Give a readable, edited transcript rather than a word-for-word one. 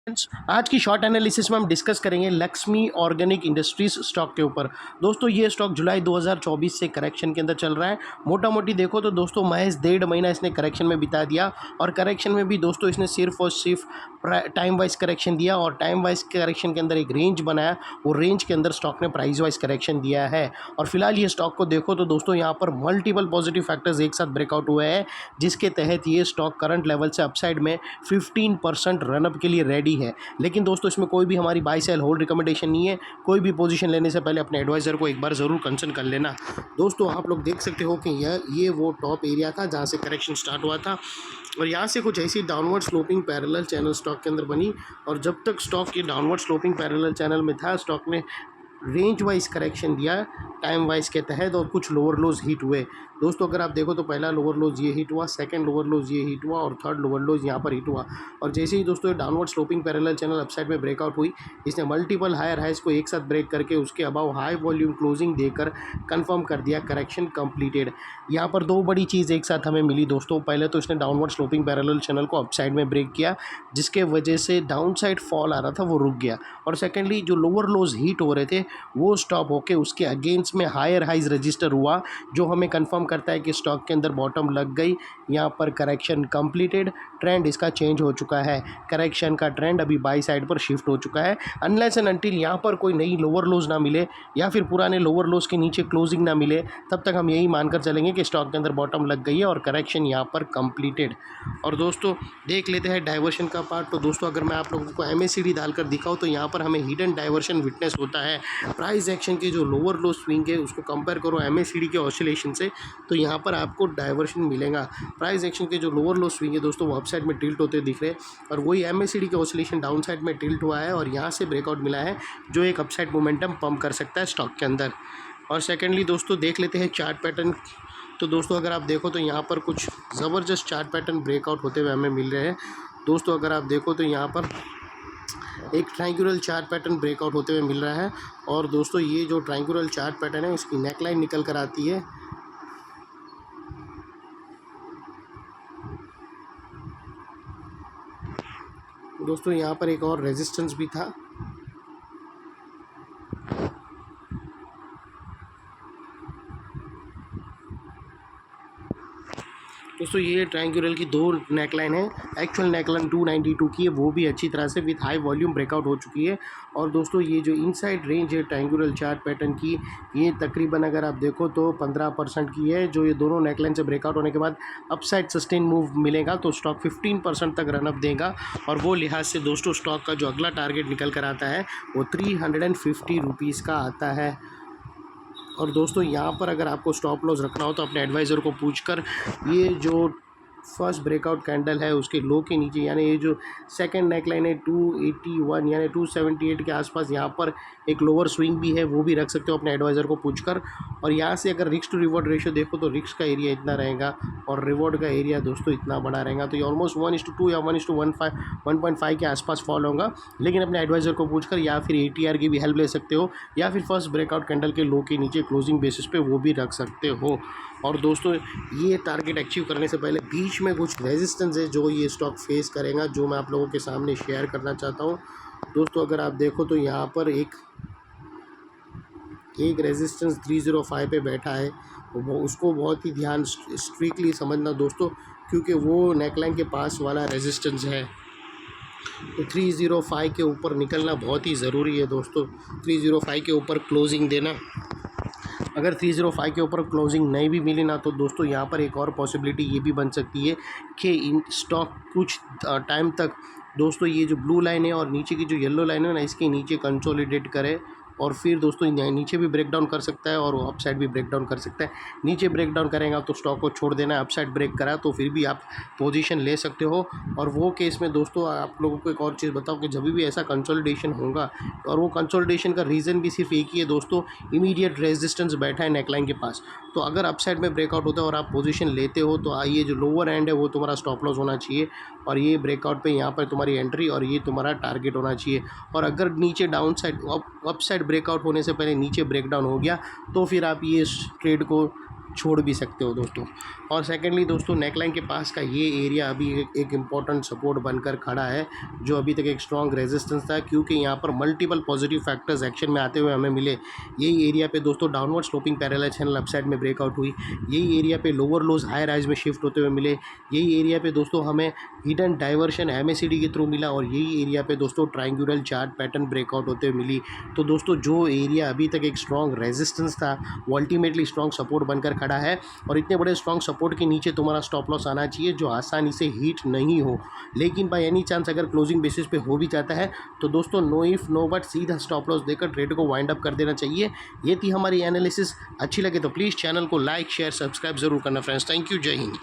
आज की short analysis में हम डिस्कस करेंगे लक्ष्मी ऑर्गेनिक इंडस्ट्रीज स्टॉक के ऊपर। दोस्तों ये स्टॉक जुलाई 2024 से करेक्शन के अंदर चल रहा है। मोटा मोटी देखो तो दोस्तों महज 1.5 महीना इसने करेक्शन में बिता दिया और करेक्शन में भी दोस्तों इसने सिर्फ और सिर्फ टाइम वाइज करेक्शन दिया और टाइम वाइज करेक्शन के अंदर एक रेंज बनाया। वो रेंज के अंदर स्टॉक ने प्राइस वाइज करेक्शन दिया है और फिलहाल ये स्टॉक को देखो तो दोस्तों यहाँ पर मल्टीपल पॉजिटिव फैक्टर्स एक साथ ब्रेकआउट हुए हैं, जिसके तहत ये स्टॉक करंट लेवल से अपसाइड में 15% रनअप के लिए रेडी है। लेकिन दोस्तों इसमें कोई भी हमारी बाय सेल होल्ड रिकमेंडेशन नहीं है। कोई भी पोजीशन लेने से पहले अपने एडवाइज़र को एक बार ज़रूर कंसल्ट कर लेना। दोस्तों आप लोग देख सकते हो कि ये वो टॉप एरिया था जहाँ से करेक्शन स्टार्ट हुआ था और यहाँ से कुछ ऐसी downward sloping parallel channel stock के अंदर बनी और जब तक स्टॉक ये डाउनवर्ड स्लोपिंग पैरेलल चैनल में था, स्टॉक ने रेंज वाइज करेक्शन दिया टाइम वाइज के तहत और कुछ लोअर लोज हिट हुए। दोस्तों अगर आप देखो तो पहला लोअर लोज ये हिट हुआ, सेकंड लोअर लोज ये हिट हुआ और थर्ड लोअर लोज यहाँ पर हिट हुआ। और जैसे ही दोस्तों downward sloping parallel channel upside में ब्रेकआउट हुई, इसने मल्टीपल हायर हाइज को एक साथ ब्रेक करके उसके अबाव हाई वॉल्यूम क्लोजिंग देकर कंफर्म कर दिया करेक्शन कंप्लीटेड। यहाँ पर दो बड़ी चीज़ एक साथ हमें मिली दोस्तों। पहले तो इसने डाउनवर्ड स्लोपिंग पैरेलल चैनल को अपसाइड में ब्रेक किया, जिसके वजह से डाउन साइड फॉल आ रहा था वो रुक गया और सेकेंडली जो लोअर लोज हीट हो रहे थे वो स्टॉप होके उसके अगेंस्ट में हायर हाइज रजिस्टर हुआ, जो हमें कंफर्म करता है कि स्टॉक के अंदर बॉटम लग गई। यहाँ पर करेक्शन कंप्लीटेड, ट्रेंड इसका चेंज हो चुका है। करेक्शन का ट्रेंड अभी बाई साइड पर शिफ्ट हो चुका है। अनलेस एंड अनटिल यहाँ पर कोई नई लोअर लोज ना मिले या फिर पुराने लोअर लोज के नीचे क्लोजिंग ना मिले, तब तक हम यही मानकर चलेंगे कि स्टॉक के अंदर बॉटम लग गई है और करेक्शन यहाँ पर कंप्लीटेड। और दोस्तों देख लेते हैं डाइवर्शन का पार्ट। तो दोस्तों अगर मैं आप लोगों को MACD डालकर दिखाऊँ तो यहाँ पर हमें हिडन डाइवर्शन विटनेस होता है। प्राइस एक्शन के जो लोअर लो स्विंग है उसको कंपेयर करो MACD के ऑसिलेशन से, तो यहाँ पर आपको डाइवर्शन मिलेगा। प्राइस एक्शन के जो लोअर लो स्विंग है दोस्तों वो अपसाइड में टिल्ट होते दिख रहे हैं और वही MACD के ऑसिलेशन डाउन साइड में टिल्ट हुआ है और यहाँ से ब्रेकआउट मिला है, जो एक अपसाइड मोमेंटम पंप कर सकता है स्टॉक के अंदर। और सेकेंडली दोस्तों देख लेते हैं चार्ट पैटर्न। तो दोस्तों अगर आप देखो तो यहाँ पर कुछ ज़बरदस्त चार्ट पैटर्न ब्रेकआउट होते हुए हमें मिल रहे हैं। दोस्तों अगर आप देखो तो यहाँ पर एक ट्रायंगुलर चार्ट पैटर्न ब्रेकआउट होते हुए मिल रहा है और दोस्तों ये जो ट्रायंगुलर चार्ट पैटर्न है इसकी नेकलाइन निकल कर आती है। दोस्तों यहाँ पर एक और रेजिस्टेंस भी था। दोस्तों ये ट्रायंगुलर की दो नेकलाइन है। एक्चुअल नेकलाइन 292 की है, वो भी अच्छी तरह से विथ हाई वॉल्यूम ब्रेकआउट हो चुकी है। और दोस्तों ये जो इनसाइड रेंज है ट्रायंगुलर चार्ट पैटर्न की, ये तकरीबन अगर आप देखो तो 15% की है। जो ये दोनों नेकलाइन से ब्रेकआउट होने के बाद अपसाइड सस्टेन मूव मिलेगा तो स्टॉक 15% तक रनअप देगा और वो लिहाज से दोस्तों स्टॉक का जो अगला टारगेट निकल कर आता है वो 350 रुपीज़ का आता है। और दोस्तों यहाँ पर अगर आपको स्टॉप लॉस रखना हो तो अपने एडवाइज़र को पूछकर ये जो फर्स्ट ब्रेकआउट कैंडल है उसके लो के नीचे, यानी ये जो सेकंड नेकलाइन है 281 यानी 278 के आसपास, यहाँ पर एक लोअर स्विंग भी है, वो भी रख सकते हो अपने एडवाइज़र को पूछकर। और यहाँ से अगर रिस्क टू रिवॉर्ड रेशियो देखो तो रिस्क का एरिया इतना रहेगा और रिवॉर्ड का एरिया दोस्तों इतना बड़ा रहेगा, तो ये ऑलमोस्ट 1:2 या 1:1.5 के आसपास फॉल होगा। लेकिन अपने एडवाइज़र को पूछकर या फिर ATR की भी हेल्प ले सकते हो या फिर फर्स्ट ब्रेकआउट कैंडल के लो के नीचे क्लोजिंग बेसिस पे वो भी रख सकते हो। और दोस्तों ये टारगेट अचीव करने से पहले बीच में कुछ रेजिस्टेंस है जो ये स्टॉक फेस करेगा, जो मैं आप लोगों के सामने शेयर करना चाहता हूँ। दोस्तों अगर आप देखो तो यहाँ पर एक रेजिस्टेंस 305 पे बैठा है, उसको बहुत ही ध्यान स्ट्रिक्टली समझना दोस्तों, क्योंकि वो नेकलाइन के पास वाला रेजिस्टेंस है। तो 305 के ऊपर निकलना बहुत ही ज़रूरी है दोस्तों। 305 के ऊपर क्लोजिंग देना। अगर 305 के ऊपर क्लोजिंग नहीं भी मिली ना तो दोस्तों यहाँ पर एक और पॉसिबिलिटी ये भी बन सकती है कि इन स्टॉक कुछ टाइम तक दोस्तों ये जो ब्लू लाइन है और नीचे की जो येलो लाइन है ना, इसके नीचे कंसोलिडेट करे और फिर दोस्तों नीचे भी ब्रेक डाउन कर सकता है और अपसाइड भी ब्रेक डाउन कर सकता है। नीचे ब्रेक डाउन करेगा तो स्टॉक को छोड़ देना है, अपसाइड ब्रेक करा तो फिर भी आप पोजीशन ले सकते हो। और वो केस में दोस्तों आप लोगों को एक और चीज़ बताओ कि जब भी ऐसा कंसोलिडेशन होगा, और वो कंसोलिडेशन का रीज़न भी सिर्फ एक ही है दोस्तों, इमीडिएट रेजिस्टेंस बैठा है नेकलाइन के पास। तो अगर अपसाइड में ब्रेकआउट होता है और आप पोजीशन लेते हो तो ये जो लोअर एंड है वो तुम्हारा स्टॉप लॉस होना चाहिए और ये ब्रेकआउट पे यहाँ पर तुम्हारी एंट्री और ये तुम्हारा टारगेट होना चाहिए। और अगर नीचे डाउन साइड अपसाइड ब्रेकआउट होने से पहले नीचे ब्रेकडाउन हो गया तो फिर आप ये ट्रेड को छोड़ भी सकते हो दोस्तों। और सेकेंडली दोस्तों नेकलाइन के पास का ये एरिया अभी एक इम्पॉर्टेंट सपोर्ट बनकर खड़ा है, जो अभी तक एक स्ट्रॉन्ग रेजिस्टेंस था, क्योंकि यहाँ पर मल्टीपल पॉजिटिव फैक्टर्स एक्शन में आते हुए हमें मिले। यही एरिया पे दोस्तों downward sloping parallel channel upside में ब्रेकआउट हुई। यही एरिया पे लोअर लोज हायर हाइज में शिफ्ट होते हुए मिले। यही एरिया पे दोस्तों हमें हिडन डाइवर्शन MACD के थ्रू मिला, और यही एरिया पे दोस्तों ट्रायंगुलर चार्ट पैटर्न ब्रेकआउट होते हुए मिली। तो दोस्तों जो एरिया अभी तक एक स्ट्रॉन्ग रेजिस्टेंस था, वो अल्टीमेटली स्ट्रॉन्ग सपोर्ट बनकर खड़ा है। और इतने बड़े स्ट्रॉन्ग सपोर्ट के नीचे तुम्हारा स्टॉप लॉस आना चाहिए, जो आसानी से हीट नहीं हो। लेकिन बाय एनी चांस अगर क्लोजिंग बेसिस पे हो भी जाता है तो दोस्तों नो इफ़ नो बट सीधा स्टॉप लॉस देकर ट्रेड को वाइंड अप कर देना चाहिए। ये थी हमारी एनालिसिस। अच्छी लगे तो प्लीज़ चैनल को लाइक शेयर सब्सक्राइब ज़रूर करना फ्रेंड्स। थैंक यू, जय हिंद।